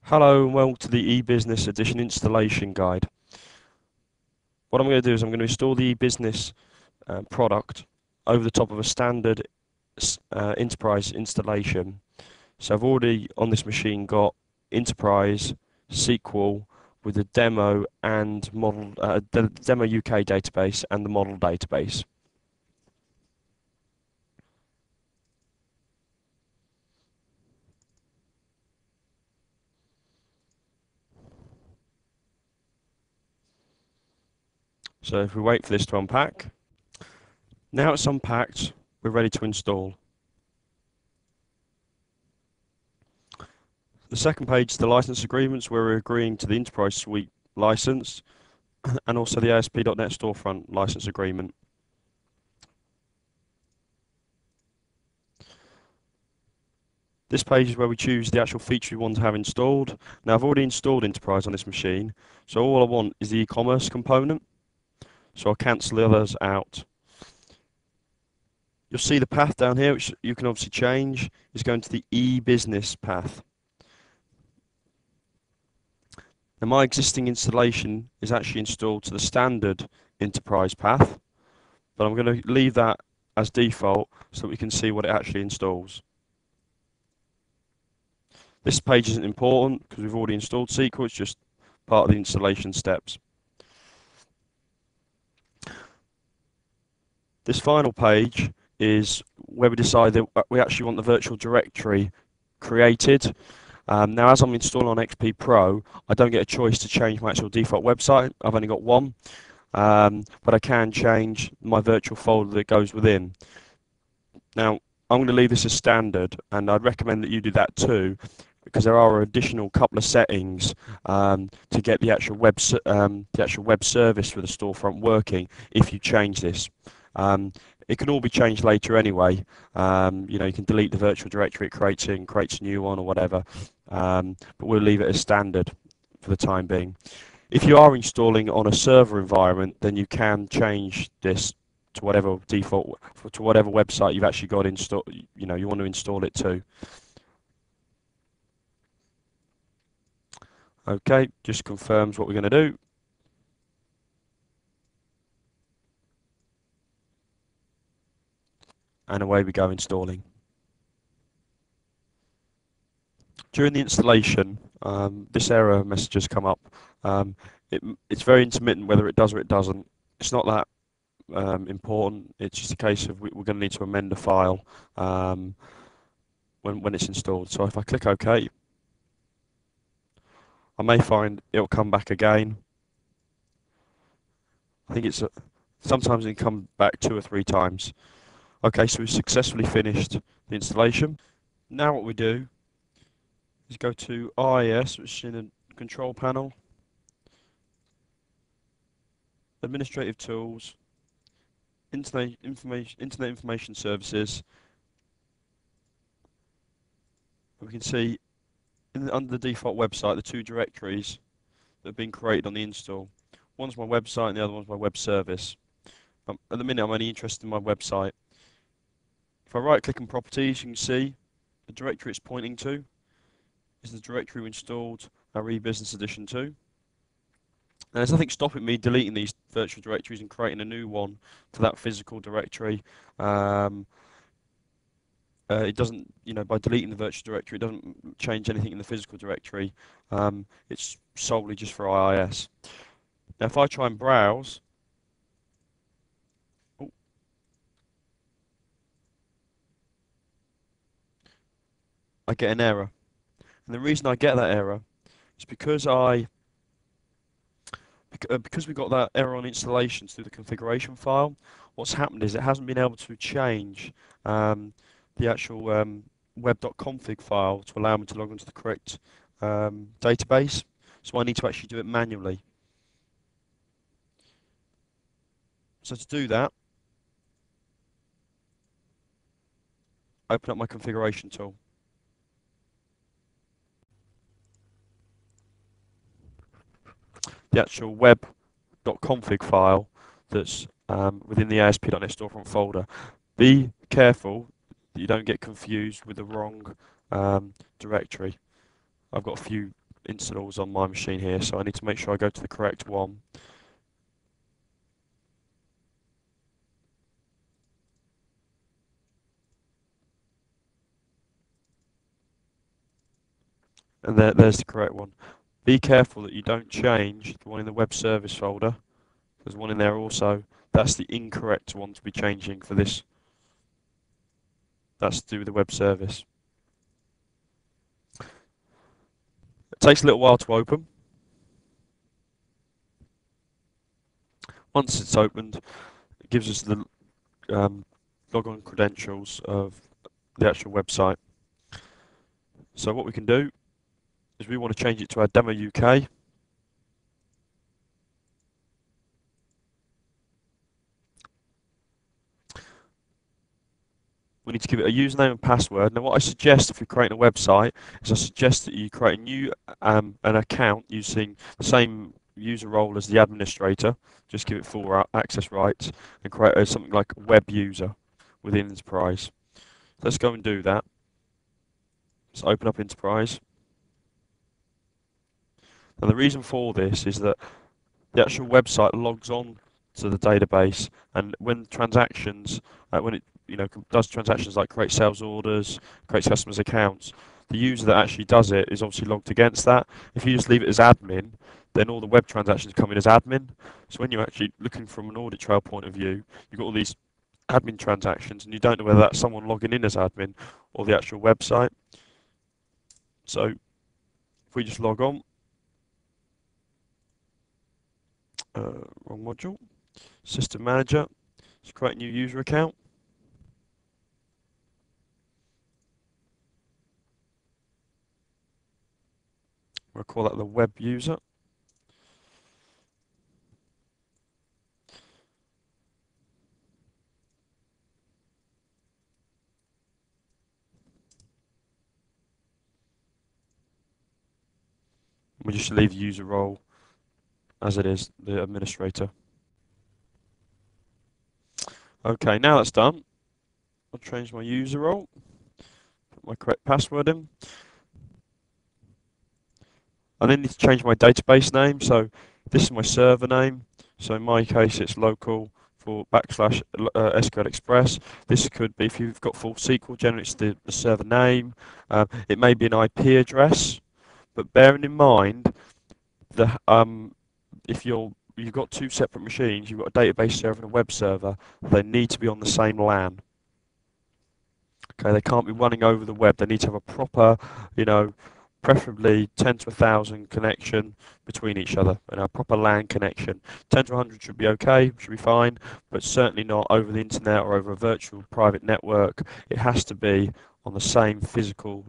Hello and welcome to the eBusiness Edition installation guide. What I'm going to do is I'm going to install the eBusiness product over the top of a standard Enterprise installation. So I've already on this machine got Enterprise SQL with the demo and model the demo UK database and the model database. So if we wait for this to unpack, now it's unpacked, we're ready to install. The second page is the license agreements where we're agreeing to the Interprise Suite license and also the ASP.NET Storefront license agreement. This page is where we choose the actual feature we want to have installed. Now I've already installed Enterprise on this machine, so all I want is the eCommerce component. So I'll cancel the others out. You'll see the path down here, which you can obviously change, is going to the eBusiness path. Now my existing installation is actually installed to the standard Enterprise path, but I'm going to leave that as default so that we can see what it actually installs. This page isn't important because we've already installed SQL, it's just part of the installation steps. This final page is where we decide that we actually want the virtual directory created. Now, as I'm installing on XP Pro, I don't get a choice to change my actual default website. I've only got one, but I can change my virtual folder that goes within. Now, I'm going to leave this as standard, and I'd recommend that you do that too, because there are additional couple of settings to get the actual web service for the storefront working if you change this. It can all be changed later anyway. You know, you can delete the virtual directory it creates and creates a new one or whatever. But we'll leave it as standard for the time being. If you are installing on a server environment, then you can change this to whatever default, to whatever website you've actually got installed. You know, you want to install it to. Okay, just confirms what we're going to do. And away we go installing. During the installation, this error message has come up. It's very intermittent whether it does or it doesn't. It's not that important. It's just a case of we're going to need to amend a file when it's installed. So if I click OK, I may find it'll come back again. I think sometimes it can come back 2 or 3 times. Okay, so we've successfully finished the installation. Now what we do is go to IIS, which is in the control panel, administrative tools, internet information services. We can see under the default website the 2 directories that have been created on the install. One's my website and the other one's my web service. At the minute I'm only interested in my website. If I right click on properties, you can see the directory it's pointing to is the directory we installed our eBusiness Edition to. And there's nothing stopping me deleting these virtual directories and creating a new one for that physical directory. It doesn't, you know, by deleting the virtual directory, it doesn't change anything in the physical directory. It's solely just for IIS. Now, if I try and browse, I get an error. And the reason I get that error is because we got that error on installations through the configuration file. What's happened is it hasn't been able to change the actual web.config file to allow me to log into the correct database. So I need to actually do it manually. So to do that, open up my configuration tool. The actual web.config file that's within the ASP.NET Storefront folder. Be careful that you don't get confused with the wrong directory. I've got a few installs on my machine here, so I need to make sure I go to the correct one. And there's the correct one. Be careful that you don't change the one in the web service folder. There's one in there also. That's the incorrect one to be changing for this. That's to do with the web service. It takes a little while to open. Once it's opened, it gives us the logon credentials of the actual website. So what we can do is we want to change it to our Demo UK. We need to give it a username and password. Now what I suggest if you're creating a website is I suggest that you create a new an account using the same user role as the administrator. Just give it full access rights and create something like a web user within Interprise. Let's go and do that. Let's open up Interprise. Now the reason for this is that the actual website logs on to the database, and when transactions, when it does transactions like create sales orders, creates customers accounts, the user that actually does it is obviously logged against that. If you just leave it as admin, then all the web transactions come in as admin. So when you're actually looking from an audit trail point of view, you've got all these admin transactions, and you don't know whether that's someone logging in as admin or the actual website. So if we just log on, wrong module, System Manager, let's create a new user account. We'll call that the web user. We just leave the user role as it is, the administrator. Okay, now that's done. I'll change my user role, put my correct password in. I then need to change my database name. So this is my server name. So in my case, it's local for / SQL Express. This could be, if you've got full SQL, generally it's the server name. It may be an IP address, but bearing in mind the if you've got two separate machines, you've got a database server and a web server, they need to be on the same LAN. Okay, they can't be running over the web. They need to have a proper, preferably 10 to 1,000 connection between each other, and a proper LAN connection. 10 to 100 should be okay, should be fine, but certainly not over the internet or over a virtual private network. It has to be on the same physical